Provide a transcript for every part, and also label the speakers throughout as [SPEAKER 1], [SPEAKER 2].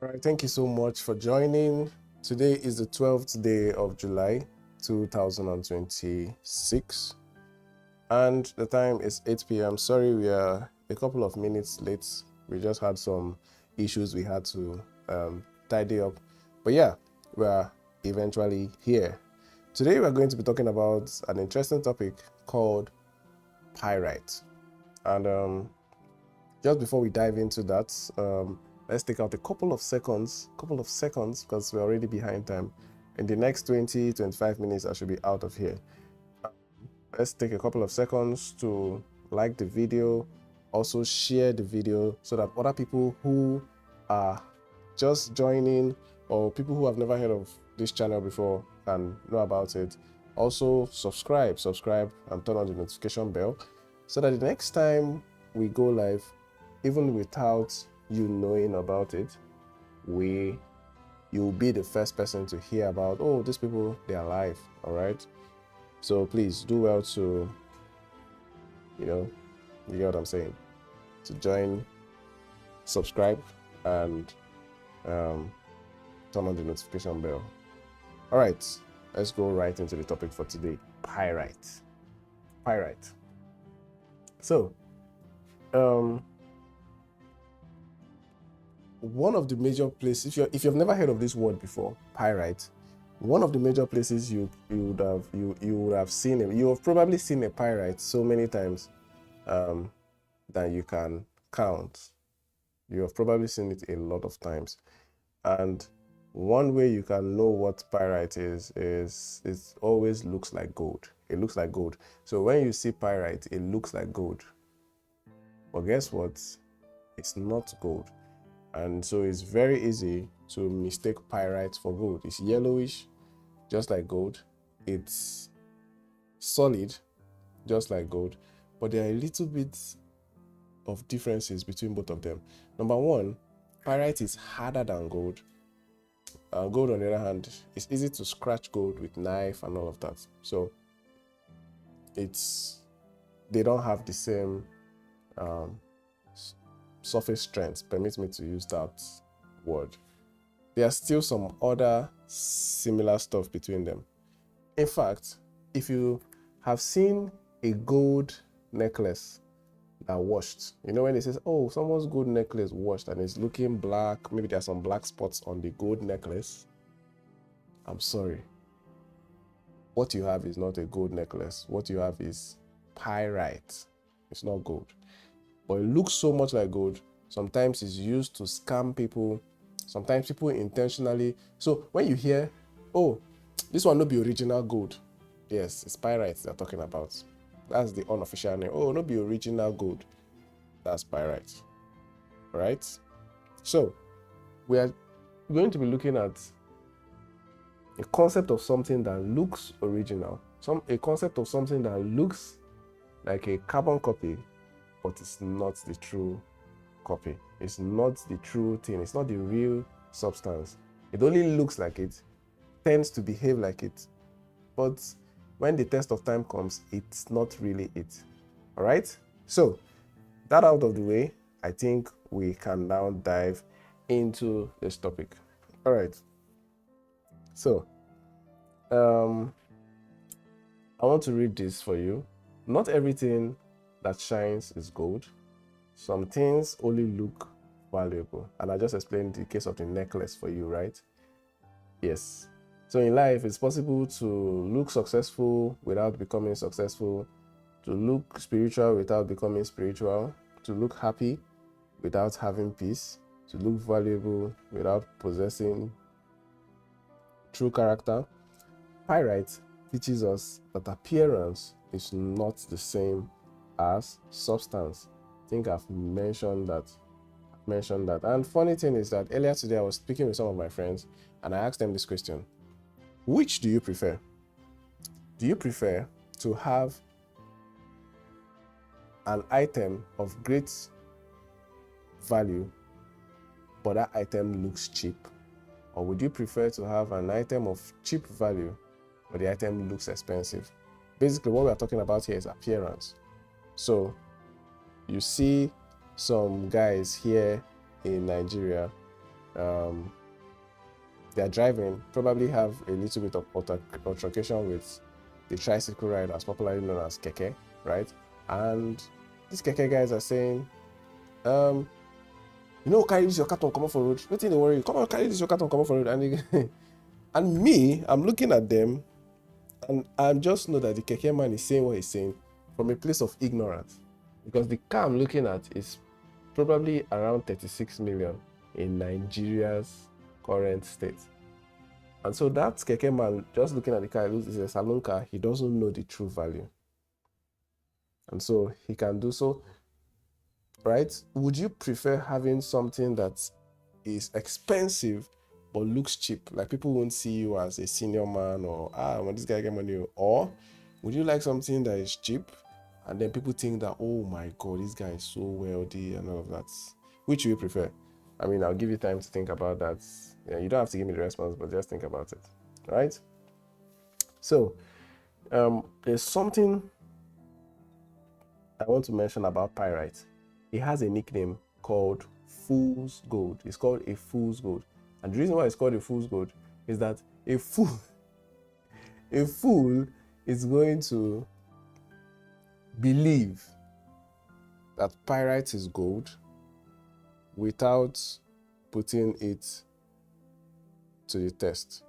[SPEAKER 1] All right, thank you so much for joining. Today is the 12th day of July 2026, and the time is 8 p.m. Sorry, we are a couple of minutes late. We just had some issues we had to tidy up. But yeah, we are eventually here. Today, we're going to be talking about an interesting topic called pyrite. And just before we dive into that, let's take out a couple of seconds, because we're already behind time. In the next 20-25 minutes, I should be out of here. Let's take a couple of seconds to like the video, also share the video so that other people who are just joining or people who have never heard of this channel before can know about it. Also subscribe and turn on the notification bell so that the next time we go live, even without you knowing about it, you'll be the first person to hear about, oh, these people, they are live. All right, so please do well to, you get what I'm saying, to join, subscribe, and turn on the notification bell. All right, let's go right into the topic for today. Pyrite. So one of the major places, if you've never heard of this word before, pyrite, one of the major places you would have seen it. You have probably seen a pyrite so many times that you can count. You have probably seen it a lot of times, and one way you can know what pyrite is it always looks like gold. It looks like gold. So when you see pyrite, it looks like gold, but guess what? It's not gold. And so it's very easy to mistake pyrite for gold. It's yellowish, just like gold. It's solid, just like gold. But there are a little bit of differences between both of them. Number one, pyrite is harder than gold. Gold, on the other hand, it's easy to scratch gold with knife and all of that. So they don't have the same surface strength. Permit me to use that word. There are still some other similar stuff between them. In fact, if you have seen a gold necklace that washed, when it says, oh, someone's gold necklace washed and it's looking black, maybe there are some black spots on the gold necklace, I'm sorry, what you have is not a gold necklace. What you have is pyrite. It's not gold, but it looks so much like gold. Sometimes it's used to scam people. Sometimes people intentionally. So when you hear, oh, this one no be original gold, yes, it's pyrite they're talking about. That's the unofficial name. Oh, no be original gold, that's pyrite. Right? So we are going to be looking at a concept of something that looks original, a concept of something that looks like a carbon copy, but it's not the true copy. It's not the true thing. It's not the real substance. It only looks like it, tends to behave like it, but when the test of time comes, it's not really it. All right? So that out of the way, I think we can now dive into this topic. All right. So I want to read this for you. Not everything that shines is gold. Some things only look valuable. And I just explained the case of the necklace for you, right? Yes. So in life, it's possible to look successful without becoming successful, to look spiritual without becoming spiritual, to look happy without having peace, to look valuable without possessing true character. Pyrite teaches us that appearance is not the same as substance. I think I've mentioned that. And funny thing is that earlier today I was speaking with some of my friends and I asked them this question: which do you prefer? Do you prefer to have an item of great value, but that item looks cheap? Or would you prefer to have an item of cheap value, but the item looks expensive? Basically, what we are talking about here is appearance. So you see some guys here in Nigeria they are driving, probably have a little bit of altercation with the tricycle riders, popularly known as keke, right? And these keke guys are saying, you know, carry this your carton, come off for road. Nothing to worry. Come on, carry this your carton, come off for road. And and me, I'm looking at them, and I just know that the keke man is saying what he's saying from a place of ignorance, because the car I'm looking at is probably around 36 million in Nigeria's current state. And so that keke man, just looking at the car, it's a salon car, he doesn't know the true value. And so he can do so, right? Would you prefer having something that is expensive but looks cheap? Like people won't see you as a senior man, or when this guy get money. Or would you like something that is cheap and then people think that, oh my God, this guy is so wealthy and all of that? Which do you prefer? I mean, I'll give you time to think about that. Yeah, you don't have to give me the response, but just think about it, right? So there's something I want to mention about Pyrite. It has a nickname called Fool's Gold. It's called a Fool's Gold. And the reason why it's called a Fool's Gold is that a fool is going to believe that Pyrite is gold without putting it to the test.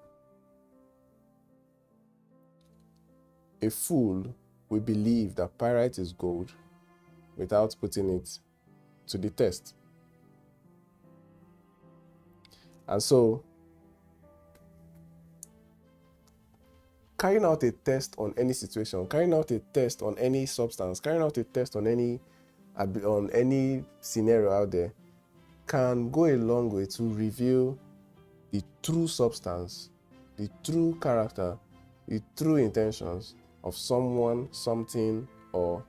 [SPEAKER 1] A fool will believe that Pyrite is gold without putting it to the test. And so, carrying out a test on any situation, carrying out a test on any substance, carrying out a test on any scenario out there can go a long way to reveal the true substance, the true character, the true intentions of someone, something, or,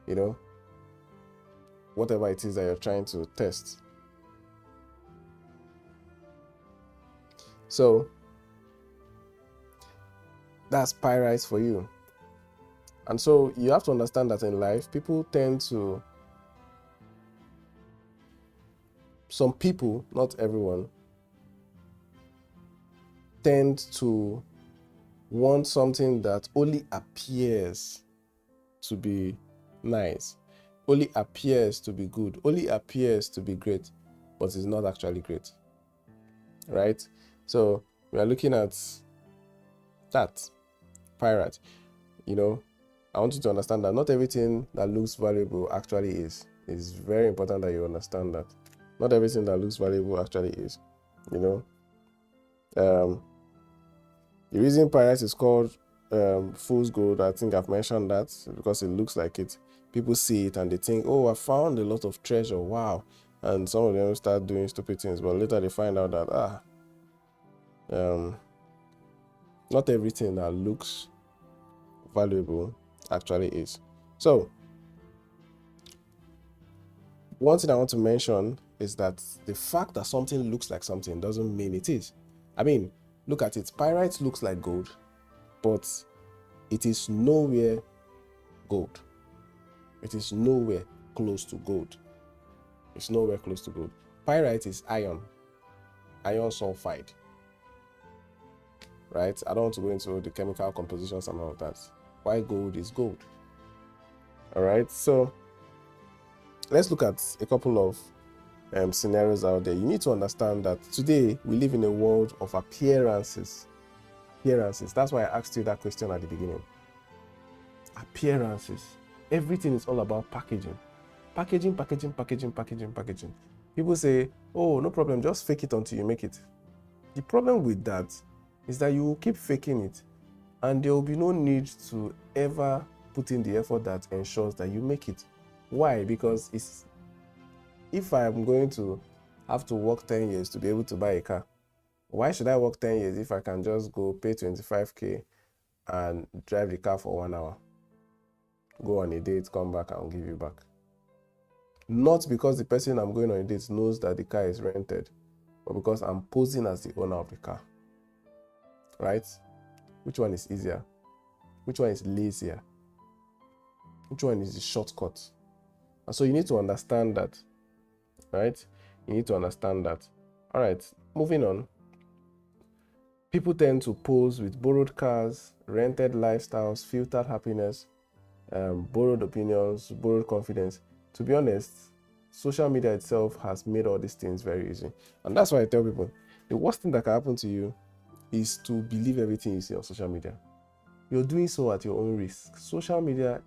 [SPEAKER 1] you know, whatever it is that you're trying to test. So that's Pyrite for you. And so you have to understand that in life, some people, not everyone, tend to want something that only appears to be nice, only appears to be good, only appears to be great, but is not actually great, right? So we are looking at that Pyrite. You know, I want you to understand that not everything that looks valuable actually is. It's very important that you understand that not everything that looks valuable actually is. You know, the reason Pyrite is called fool's gold, I think I've mentioned that, because it looks like it. People see it and they think, oh, I found a lot of treasure, wow. And some of them start doing stupid things, but later they find out that not everything that looks valuable actually is. So one thing I want to mention is that the fact that something looks like something doesn't mean it is. I mean, look at it. Pyrite looks like gold, but it is nowhere gold. It is nowhere close to gold. It's nowhere close to gold. Pyrite is iron sulfide, right? I don't want to go into the chemical compositions and all of that. Why gold is gold. All right, so let's look at a couple of scenarios out there. You need to understand that today we live in a world of appearances. That's why I asked you that question at the beginning. Appearances. Everything is all about packaging. Packaging. People say, oh, no problem, just fake it until you make it. The problem with that is that you will keep faking it, and there will be no need to ever put in the effort that ensures that you make it. Why? Because if I'm going to have to work 10 years to be able to buy a car, why should I work 10 years if I can just go pay 25k and drive the car for 1 hour? Go on a date, come back, and give you back. Not because the person I'm going on a date knows that the car is rented, but because I'm posing as the owner of the car. Right? Which one is easier? Which one is lazier? Which one is the shortcut? And so you need to understand that, right? You need to understand that All right, moving on. People tend to pose with borrowed cars, rented lifestyles, filtered happiness, borrowed opinions, borrowed confidence. To be honest, social media itself has made all these things very easy. And that's why I tell people, the worst thing that can happen to you is to believe everything you see on social media. You're doing so at your own risk. Social media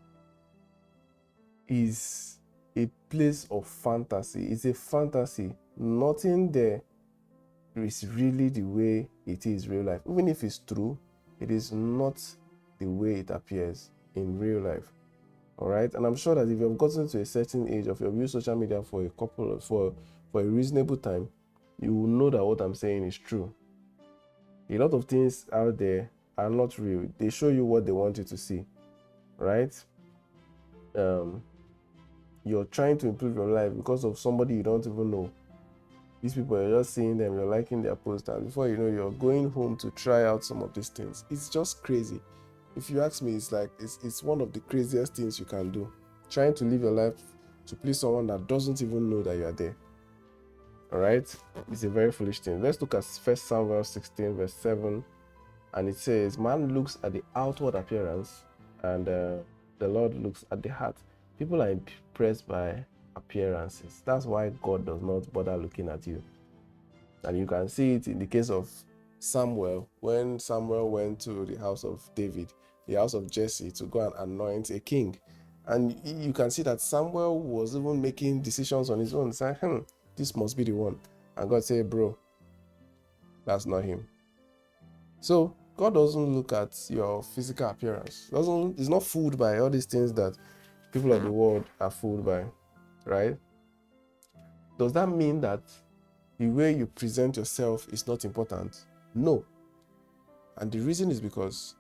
[SPEAKER 1] is a place of fantasy. It's a fantasy. Nothing there is really the way it is real life. Even if it's true, it is not the way it appears in real life. All right, and I'm sure that if you've gotten to a certain age of your use social media for a reasonable time, you will know that what I'm saying is true. A lot of things out there are not real. They show you what they want you to see, right? You're trying to improve your life because of somebody you don't even know. These people, you're just seeing them, you're liking their post, and before you know, you're going home to try out some of these things. It's just crazy. If you ask me, it's like it's one of the craziest things you can do. Trying to live your life to please someone that doesn't even know that you are there. All right, it's a very foolish thing. Let's look at 1 Samuel 16 verse 7, and it says, "Man looks at the outward appearance, and the Lord looks at the heart." People are impressed by appearances. That's why God does not bother looking at you. And you can see it in the case of Samuel, when Samuel went to the house of David, the house of Jesse, to go and anoint a king. And you can see that Samuel was even making decisions on his own, saying, this must be the one. And God said, bro, that's not him. So God doesn't look at your physical appearance. He's not fooled by all these things that people of the world are fooled by, right? Does that mean that the way you present yourself is not important? No. And the reason is because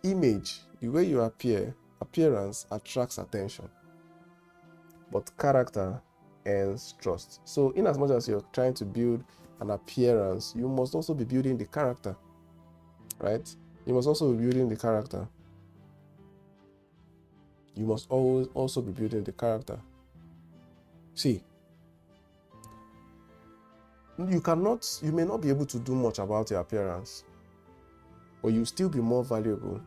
[SPEAKER 1] image, the way you appearance attracts attention. But character earns trust. So in as much as you're trying to build an appearance, you must also be building the character, right? You must also be building the character. You must always also be building the character. See, you may not be able to do much about your appearance, but you'll still be more valuable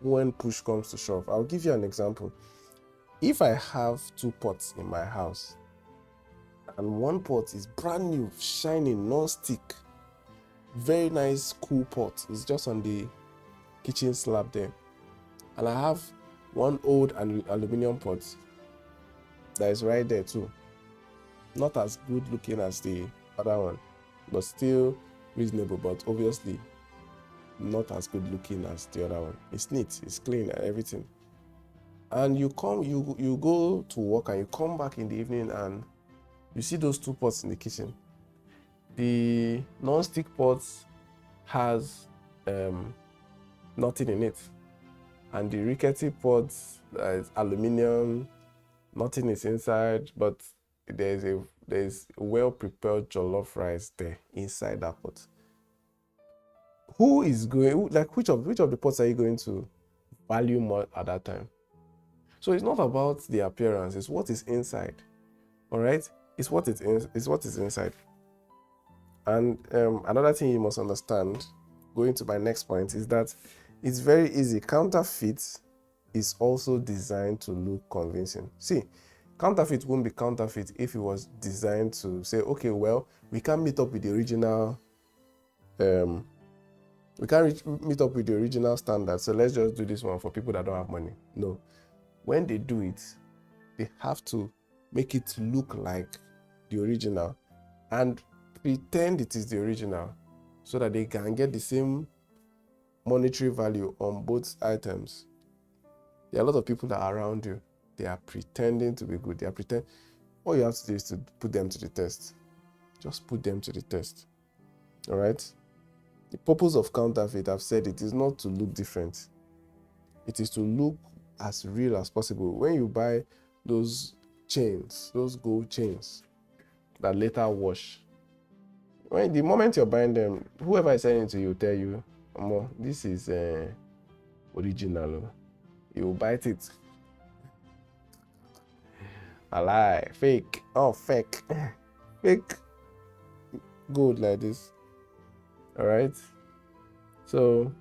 [SPEAKER 1] when push comes to shove. I'll give you an example. If I have 2 pots in my house, and one pot is brand new, shining, non-stick, very nice, cool pot, it's just on the kitchen slab there, and I have one old aluminum pot that is right there too, not as good looking as the other one, but still reasonable, but obviously not as good looking as the other one. It's neat, it's clean and everything. And you go to work and you come back in the evening and you see those 2 pots in the kitchen. The non-stick pot has nothing in it, and the rickety pot is aluminum, nothing is inside, but there's well-prepared jollof rice there inside that pot. Which of the pots are you going to value more at that time? So it's not about the appearance, it's what is inside. All right, it's what is inside. And another thing you must understand, going to my next point, is that it's very easy. Counterfeit is also designed to look convincing. See, counterfeit wouldn't be counterfeit if it was designed to say, okay, well, we can't meet up with the original standard, so let's just do this one for people that don't have money. No. When they do it, they have to make it look like the original and pretend it is the original so that they can get the same monetary value on both items. There are a lot of people that are around you. They are pretending to be good. All you have to do is to put them to the test. Just put them to the test. All right? The purpose of counterfeit, I've said, it is not to look different. It is to look as real as possible. When you buy those chains, those gold chains that later wash, the moment you're buying them, whoever is selling it to you will tell you, this is original. You will bite it. A lie, fake, fake. Fake gold like this. All right. So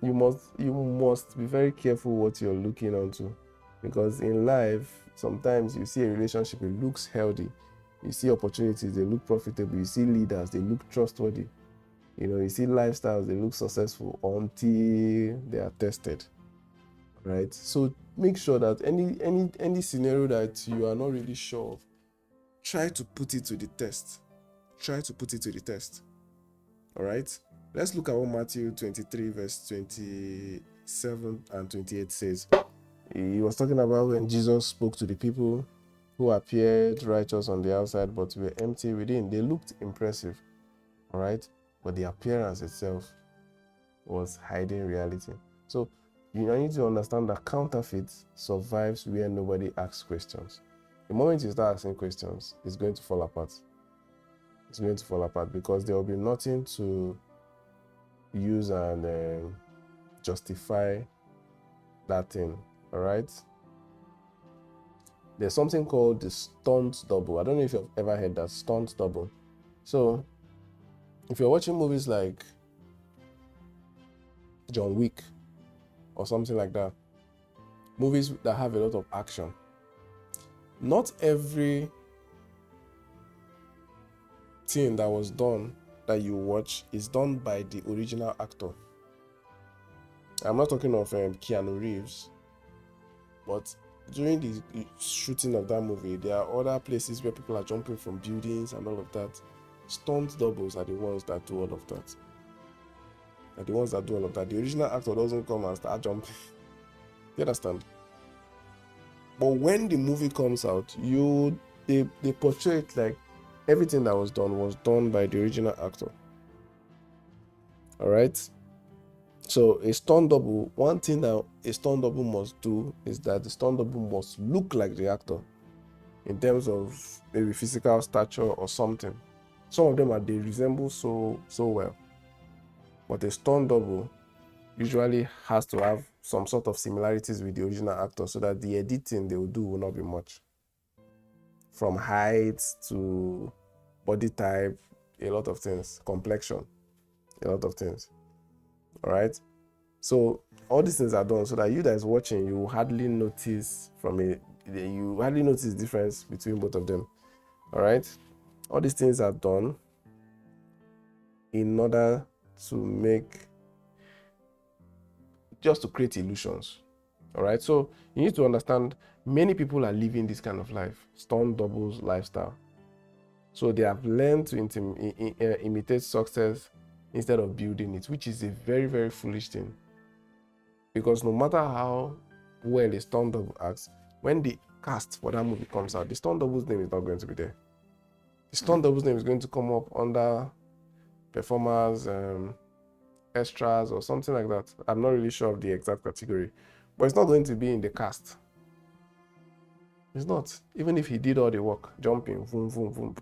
[SPEAKER 1] you must be very careful what you're looking onto, because in life sometimes you see a relationship, it looks healthy, you see opportunities, they look profitable, you see leaders, they look trustworthy, you see lifestyles, they look successful until they are tested, right? So make sure that any scenario that you are not really sure of, try to put it to the test. All right. Let's look at what Matthew 23 verse 27 and 28 says. He was talking about when Jesus spoke to the people who appeared righteous on the outside but were empty within. They looked impressive, all right, but the appearance itself was hiding reality. So you need to understand that counterfeit survives where nobody asks questions. The moment you start asking questions, it's going to fall apart. It's going to fall apart because there will be nothing to use and justify that thing. All right. There's something called the stunt double. I don't know if you've ever heard that, stunt double. So if you're watching movies like John Wick or something like that, movies that have a lot of action, not every thing that was done that you watch is done by the original actor. I'm not talking of Keanu Reeves, but during the shooting of that movie, there are other places where people are jumping from buildings and all of that. Stunt doubles are the ones that do all of that. The original actor doesn't come and start jumping. You understand? But when the movie comes out, they portray it like everything that was done by the original actor. All right. So a stunt double, one thing that a stunt double must do is that the stunt double must look like the actor in terms of maybe physical stature or something. Some of them they resemble so well, but a stunt double usually has to have some sort of similarities with the original actor so that the editing they will do will not be much. From height to body type, a lot of things, complexion, a lot of things. All right. So all these things are done so that you guys watching, you hardly notice the difference between both of them. All right. All these things are done in order to create illusions. All right. So you need to understand many people are living this kind of life, stunt doubles lifestyle. So they have learned to imitate success instead of building it, which is a very, very foolish thing. Because no matter how well a stunt double acts, when the cast for that movie comes out, the stunt double's name is not going to be there. The stunt double's name is going to come up under performers, extras, or something like that. I'm not really sure of the exact category, but it's not going to be in the cast. It's not. Even if he did all the work, jumping, boom, boom, boom,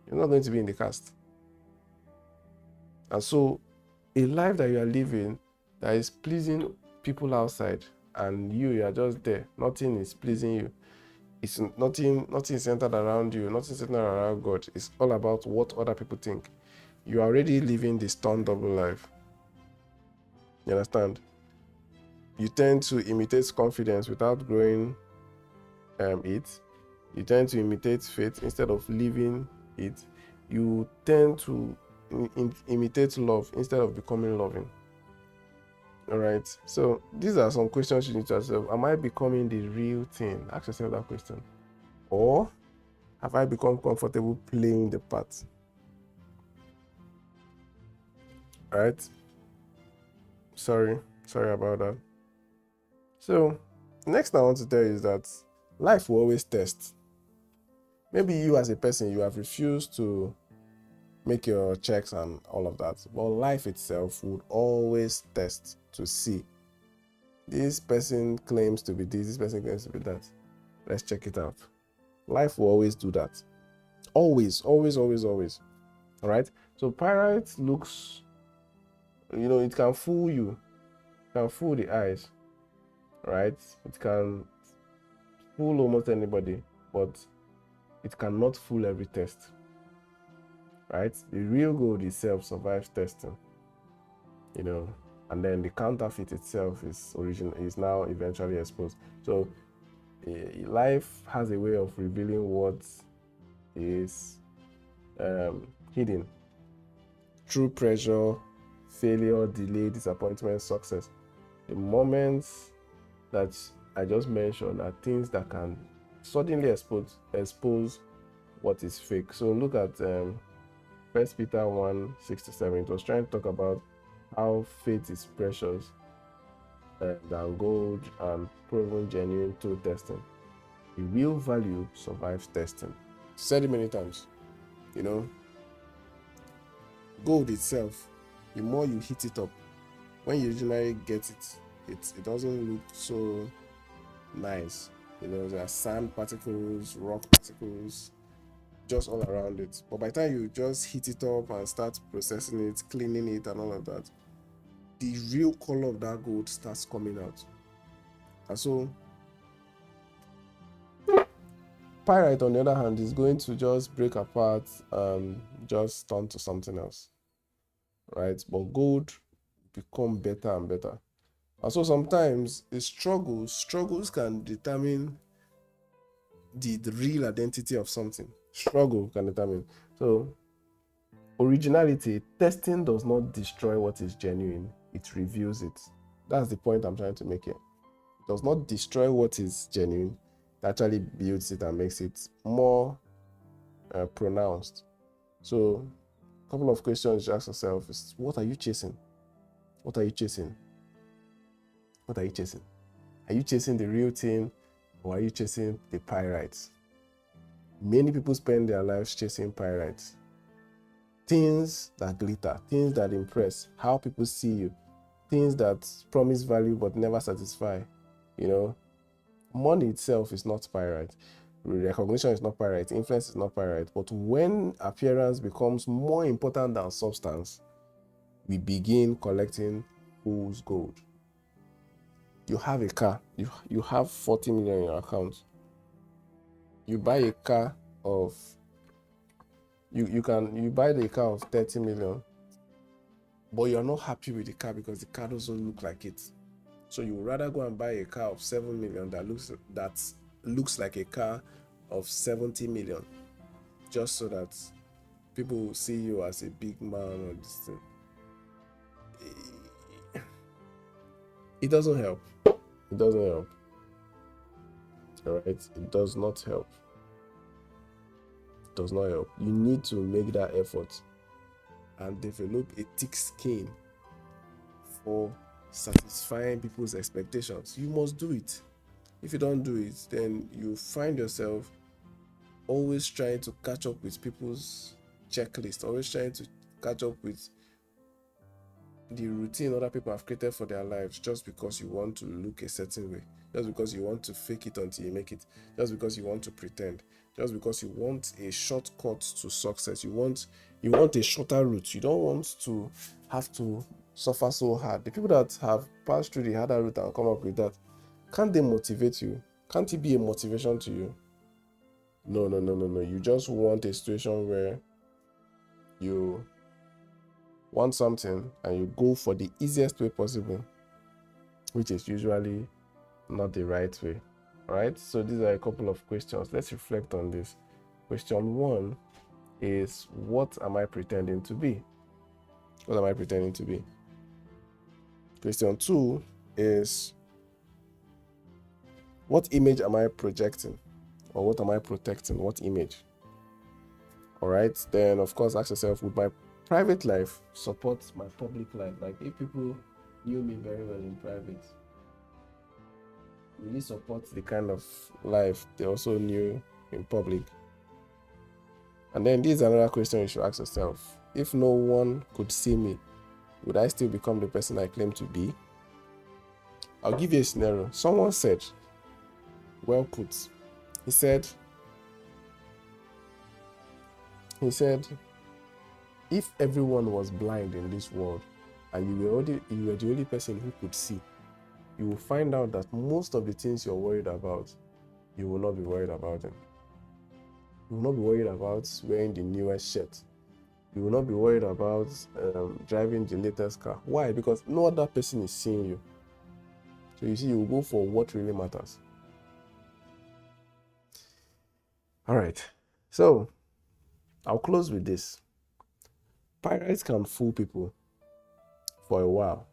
[SPEAKER 1] it's not going to be in the cast. And so, a life that you are living that is pleasing people outside, and you are just there, nothing is pleasing you. It's nothing centered around you, nothing centered around God. It's all about what other people think. You are already living the stunt double life. You understand? You tend to imitate confidence without growing it. You tend to imitate faith instead of living it. You tend to imitate love instead of becoming loving. All right. So these are some questions you need to ask yourself. Am I becoming the real thing? Ask yourself that question. Or have I become comfortable playing the part? All right. Sorry about that. So next thing I want to tell you is that life will always test. Maybe you as a person, you have refused to make your checks and all of that, but life itself would always test to see. This person claims to be this person claims to be that. Let's check it out. Life will always do that. Always. All right. So Pyrite looks, it can fool you. It can fool the eyes. Right? It can fool almost anybody, but it cannot fool every test. right? The real gold itself survives testing, you know, and then the counterfeit itself is now eventually exposed. So life has a way of revealing what is hidden through pressure, failure, delay, disappointment, success. The moments that I just mentioned are things that can suddenly expose what is fake. So look at 1 Peter 1:6-7. It was trying to talk about how faith is precious than gold and proven genuine through testing. The real value survives testing. Said it many times. You know, gold itself, the more you hit it up, when you originally get it, it doesn't look so nice. You know, there are sand particles, rock particles, just all around it. But by the time you just heat it up and start processing it, cleaning it, and all of that, the real color of that gold starts coming out. And so, pyrite, on the other hand, is going to just break apart and just turn to something else, right? But gold become better and better. And so sometimes the struggles can determine the real identity of something. Struggle can determine. So originality, testing does not destroy what is genuine, it reveals it. That's the point I'm trying to make here. It does not destroy what is genuine, it actually builds it and makes it more pronounced. So a couple of questions you ask yourself is, what are you chasing? What are you chasing? What are you chasing? Are you chasing the real thing, or are you chasing the pyrites? Many people spend their lives chasing pyrites. Things that glitter, things that impress, how people see you, things that promise value but never satisfy. You know, money itself is not pyrite. Recognition is not pyrite. Influence is not pyrite. But when appearance becomes more important than substance, we begin collecting fool's gold. You have a car. You have 40 million in your account. You buy a car of you buy the car of 30 million, but you're not happy with the car because the car doesn't look like it. So you would rather go and buy a car of 7 million that looks like a car of 70 million, just so that people will see you as a big man or this thing. It doesn't help. It doesn't help. All right, it does not help. It does not help. You need to make that effort and develop a thick skin for satisfying people's expectations. You must do it. If you don't do it, then you find yourself always trying to catch up with people's checklist, always trying to catch up with the routine other people have created for their lives, just because you want to look a certain way, just because you want to fake it until you make it, just because you want to pretend, just because you want a shortcut to success. You want a shorter route. You don't want to have to suffer so hard. The people that have passed through the harder route and come up with that, can't they motivate you? Can't it be a motivation to you? No. You just want a situation where you want something and you go for the easiest way possible, which is usually not the right way. All right, so these are a couple of questions. Let's reflect on this. Question 1 is, what am I pretending to be? What am I pretending to be? Question 2 is, what image am I projecting? Or what am I protecting? What image? All right, then of course ask yourself, would my private life support my public life? Like, if people knew me very well in private, will it support the kind of life they also knew in public? And then this is another question you should ask yourself. If no one could see me, would I still become the person I claim to be? I'll give you a scenario. Someone said, well put, he said, if everyone was blind in this world and you were the only person who could see, you will find out that most of the things you're worried about, you will not be worried about them. You will not be worried about wearing the newest shirt. You will not be worried about driving the latest car. Why? Because no other person is seeing you. So you see, you will go for what really matters. All right. So I'll close with this. Pirates can fool people for a while,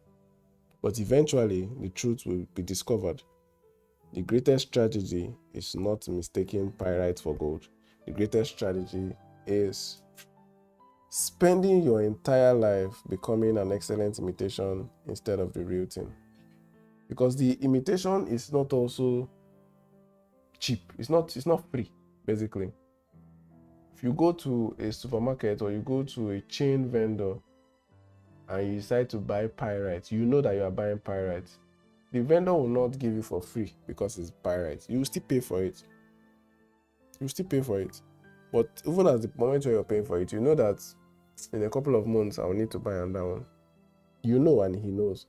[SPEAKER 1] but eventually the truth will be discovered. The greatest strategy is not mistaking pyrite for gold. The greatest strategy is spending your entire life becoming an excellent imitation instead of the real thing. Because the imitation is not also cheap. It's not free, basically. If you go to a supermarket or you go to a chain vendor and you decide to buy pyrite, you know that you are buying pyrite. The vendor will not give you for free because it's pyrite. You will still pay for it. You will still pay for it. But even at the moment where you're paying for it, you know that in a couple of months I'll need to buy another one. You know, and he knows.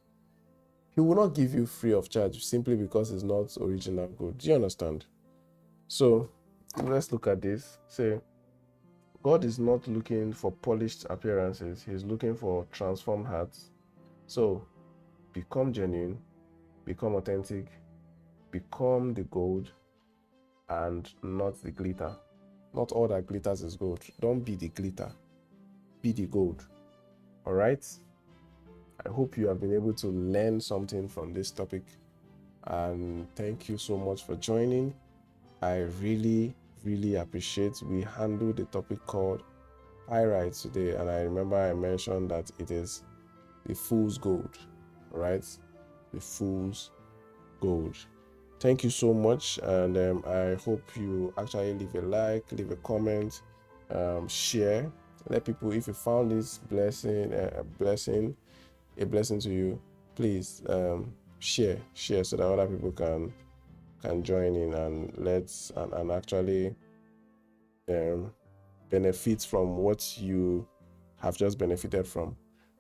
[SPEAKER 1] He will not give you free of charge simply because it's not original gold. Do you understand? So let's look at this. Say, God is not looking for polished appearances. He's looking for transformed hearts. So become genuine, become authentic, become the gold and not the glitter. Not all that glitters is gold. Don't be the glitter. Be the gold. All right? I hope you have been able to learn something from this topic. And thank you so much for joining. I really appreciate we handled the topic called pyrite today. And I remember I mentioned that it is the fool's gold. Right? The fool's gold. Thank you so much, and I hope you actually leave a like, leave a comment, share, let people, if you found this blessing a blessing to you, please share so that other people can join in and actually benefit from what you have just benefited from.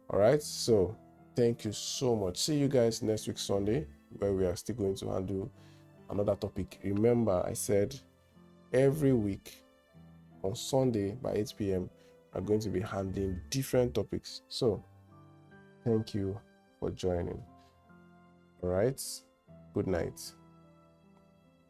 [SPEAKER 1] All right, so thank you so much. See you guys next week Sunday, where we are still going to handle another topic. Remember, I said every week on Sunday by 8 p.m. I'm going to be handling different topics. So thank you for joining. All right, good night.